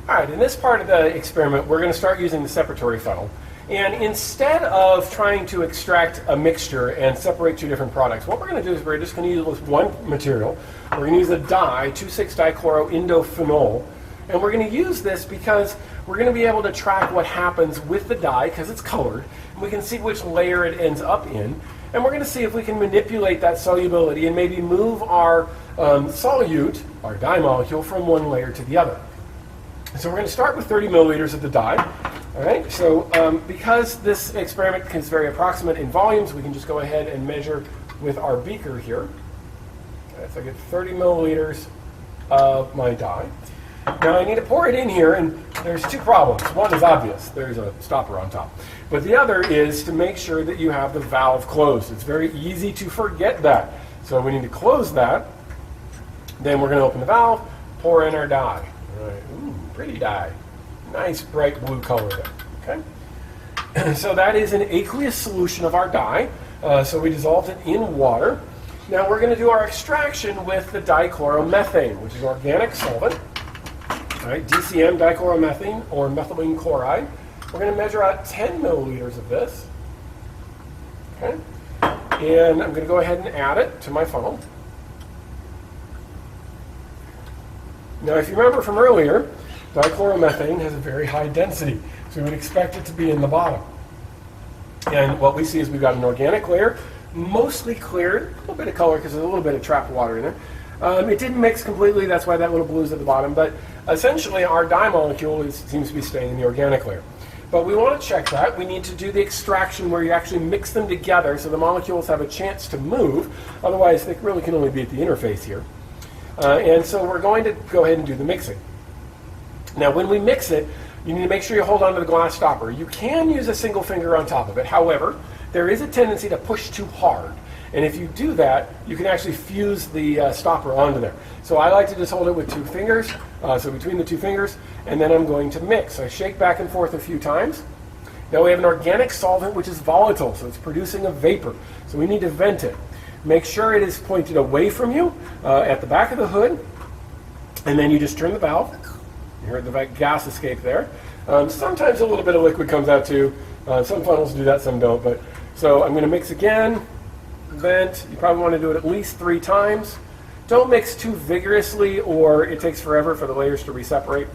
All right, in this part of the experiment, we're going to start using the separatory funnel. And instead of trying to extract a mixture and separate two different products, what we're going to do is we're just going to use one material. We're going to use a dye, 2,6-dichloroindophenol. And we're going to use this because we're going to be able to track what happens with the dye because it's colored. And we can see which layer it ends up in. And we're going to see if we can manipulate that solubility and maybe move our solute, our dye molecule, from one layer to the other. So we're going to start with 30 milliliters of the dye. All right, so because this experiment is very approximate in volumes, we can just go ahead and measure with our beaker here. Okay, so I get 30 milliliters of my dye. Now I need to pour it in here, and there's two problems. One is obvious. There's a stopper on top. But the other is to make sure that you have the valve closed. It's very easy to forget that. So we need to close that. Then we're going to open the valve, pour in our dye. All right. Ooh, pretty dye. Nice bright blue color there. Okay. So that is an aqueous solution of our dye. So we dissolved it in water. Now we're going to do our extraction with the dichloromethane, which is an organic solvent. All right, DCM, dichloromethane, or methylene chloride. We're going to measure out 10 milliliters of this. Okay. And I'm going to go ahead and add it to my funnel. Now, if you remember from earlier, dichloromethane has a very high density, so we would expect it to be in the bottom. And what we see is we've got an organic layer, mostly cleared, a little bit of color because there's a little bit of trapped water in there. It didn't mix completely, that's why that little blue is at the bottom, but essentially our dye molecule seems to be staying in the organic layer. But we want to check that. We need to do the extraction where you actually mix them together so the molecules have a chance to move, otherwise they really can only be at the interface here. And so we're going to go ahead and do the mixing. Now when we mix it, you need to make sure you hold onto the glass stopper. You can use a single finger on top of it. However, there is a tendency to push too hard. And if you do that, you can actually fuse the stopper onto there. So I like to just hold it with two fingers, so between the two fingers, and then I'm going to mix. I shake back and forth a few times. Now we have an organic solvent which is volatile, so it's producing a vapor. So we need to vent it. Make sure it is pointed away from you at the back of the hood, and then you just turn the valve. You heard the gas escape there. Sometimes a little bit of liquid comes out too. Some funnels do that, some don't. But so I'm going to mix again, vent. You probably want to do it at least 3 times. Don't mix too vigorously or it takes forever for the layers to reseparate.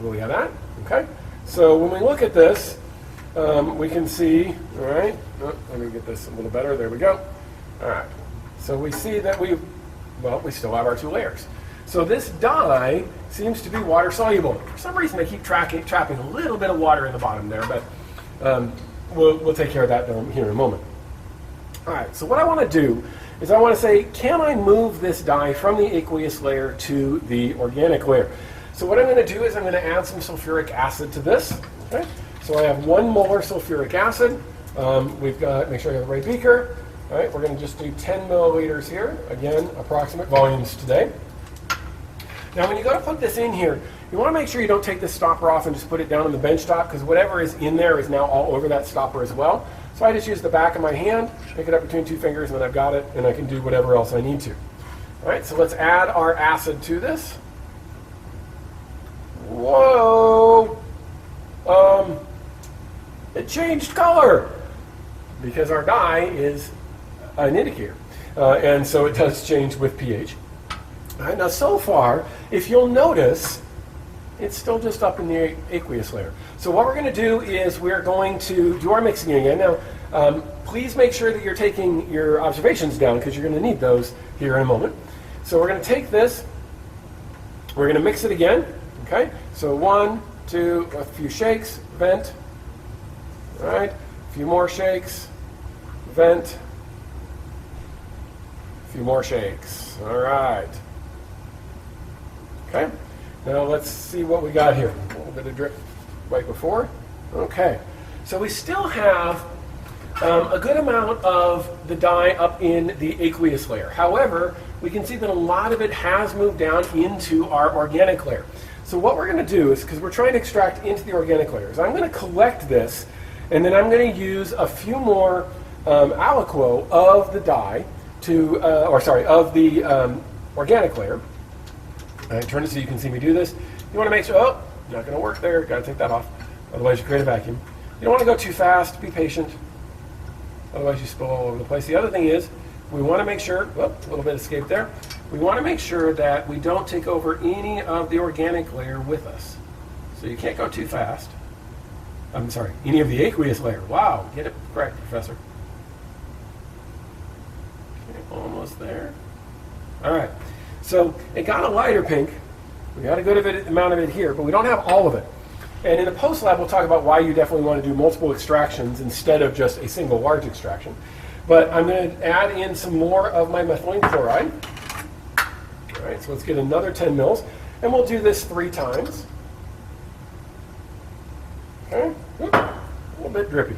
Well, we have that. Okay. So when we look at this, we can see, all right, let me get this a little better. There we go. All right. So we see that we still have our 2 layers. So this dye seems to be water soluble. For some reason, they keep trapping a little bit of water in the bottom there, but we'll take care of that here in a moment. All right, so what I want to do is I want to say, can I move this dye from the aqueous layer to the organic layer? So what I'm going to do is I'm going to add some sulfuric acid to this. Okay? So I have 1 molar sulfuric acid. We've got, make sure you have the right beaker. All right, we're going to just do 10 milliliters here. Again, approximate volumes today. Now when you go to put this in here, you want to make sure you don't take this stopper off and just put it down on the bench top, because whatever is in there is now all over that stopper as well. So I just use the back of my hand, pick it up between 2 fingers, and then I've got it, and I can do whatever else I need to. All right, so let's add our acid to this. Whoa! It changed color because our dye is an indicator, and so it does change with pH. All right, now so far, if you'll notice, it's still just up in the aqueous layer. So what we're going to do is we're going to do our mixing again. Now, please make sure that you're taking your observations down because you're going to need those here in a moment. So we're going to take this, we're going to mix it again. Okay, so 1, 2, a few shakes, vent. All right, a few more shakes, vent. A few more shakes. All right. Okay, now let's see what we got here. A little bit of drip right before. Okay, so we still have a good amount of the dye up in the aqueous layer. However, we can see that a lot of it has moved down into our organic layer. So what we're going to do is, because we're trying to extract into the organic layers, I'm going to collect this, and then I'm going to use a few more aliquot of the dye of the organic layer. Turn it so you can see me do this. You want to make sure, oh, not going to work there, got to take that off. Otherwise you create a vacuum. You don't want to go too fast, be patient. Otherwise you spill all over the place. The other thing is, we want to make sure, whoop, a little bit escaped there. We want to make sure that we don't take over any of the organic layer with us. So you can't go too fast. I'm sorry, any of the aqueous layer. Wow, get it correct, Professor. Okay, almost there. All right, so it got a lighter pink. We got a good amount of it here, but we don't have all of it. And in the post lab, we'll talk about why you definitely want to do multiple extractions instead of just a single large extraction. But I'm going to add in some more of my methylene chloride. All right, so let's get another 10 mils, and we'll do this 3 times. Okay, a little bit drippy.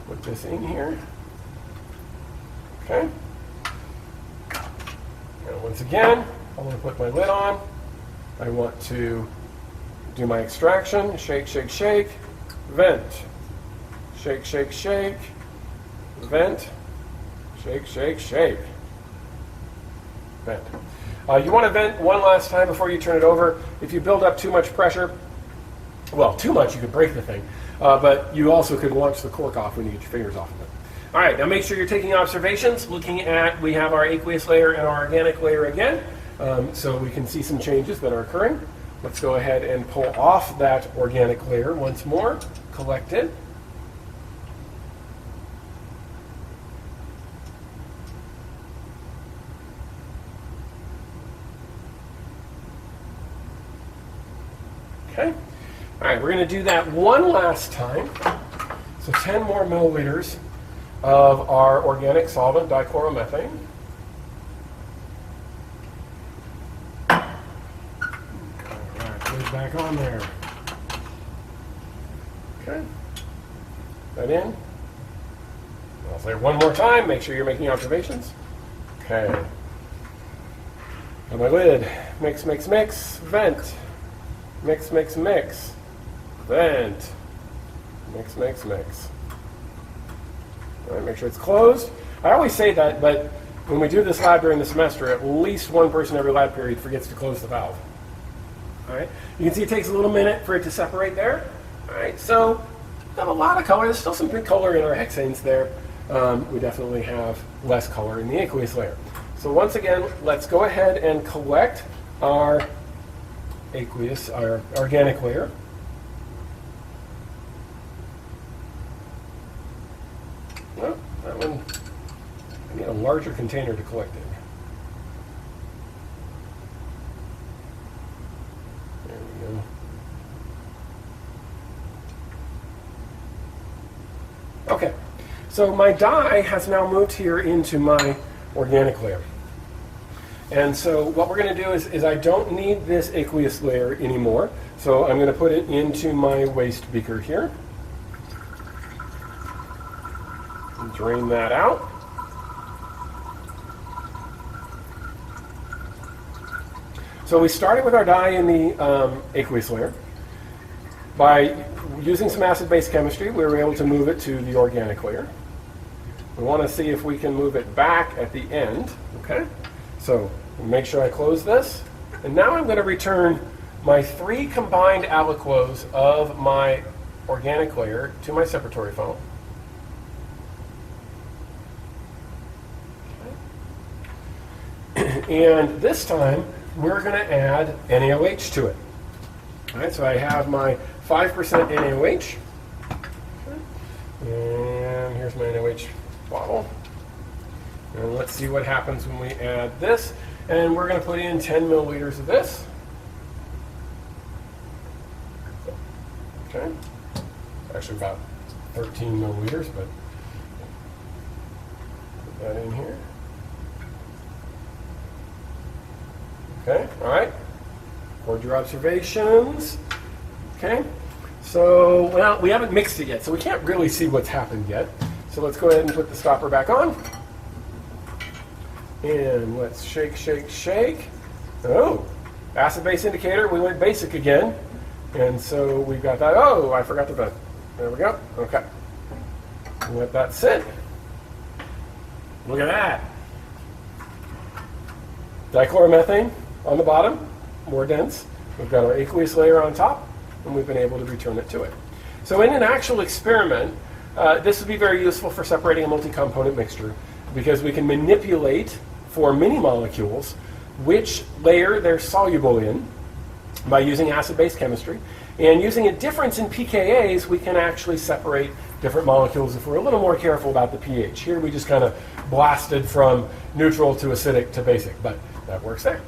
Put this in here. Okay. And once again, I'm going to put my lid on. I want to do my extraction. Shake, shake, shake. Vent. Shake, shake, shake. Vent. Shake, shake, shake. Vent. You want to vent one last time before you turn it over. If you build up too much pressure, well, too much, you could break the thing. But you also could launch the cork off when you get your fingers off of it. All right, now make sure you're taking observations, looking at, we have our aqueous layer and our organic layer again, so we can see some changes that are occurring. Let's go ahead and pull off that organic layer once more, collect it. Okay. All right, we're going to do that one last time. So 10 more milliliters of our organic solvent, dichloromethane. All right, put it back on there. Okay. That in. I'll say it one more time. Make sure you're making observations. Okay. On my lid. Mix, mix, mix. Vent. Mix, mix, mix. Vent. Mix, mix, mix. All right, make sure it's closed. I always say that, but when we do this lab during the semester, at least one person every lab period forgets to close the valve. All right, you can see it takes a little minute for it to separate there. All right, so we have a lot of color. There's still some good color in our hexanes there. We definitely have less color in the aqueous layer. So once again, let's go ahead and collect our aqueous, our organic layer. Well, that one, I need a larger container to collect it. There we go. Okay, so my dye has now moved here into my organic layer. And so what we're going to do is I don't need this aqueous layer anymore. So I'm going to put it into my waste beaker here. And drain that out. So we started with our dye in the aqueous layer. By using some acid-base chemistry, we were able to move it to the organic layer. We want to see if we can move it back at the end. Okay. So make sure I close this. And now I'm going to return my 3 combined aliquots of my organic layer to my separatory funnel. Okay. And this time, we're going to add NaOH to it. All right, so I have my 5% NaOH. Okay. And here's my NaOH bottle. And let's see what happens when we add this. And we're going to put in 10 milliliters of this. Okay. Actually about 13 milliliters, but put that in here. Okay, all right. Record your observations. Okay. So, well, we haven't mixed it yet, so we can't really see what's happened yet. So let's go ahead and put the stopper back on. And let's shake, shake, shake. Oh, acid-base indicator. We went basic again. And so we've got that. Oh, I forgot to vent. There we go. Okay. Let that sit. Look at that. Dichloromethane on the bottom, more dense. We've got our aqueous layer on top, and we've been able to return it to it. So in an actual experiment, this would be very useful for separating a multi-component mixture, because we can manipulate for mini molecules which layer they're soluble in by using acid-base chemistry. And using a difference in pKa's, we can actually separate different molecules if we're a little more careful about the pH. Here we just kind of blasted from neutral to acidic to basic, but that works there.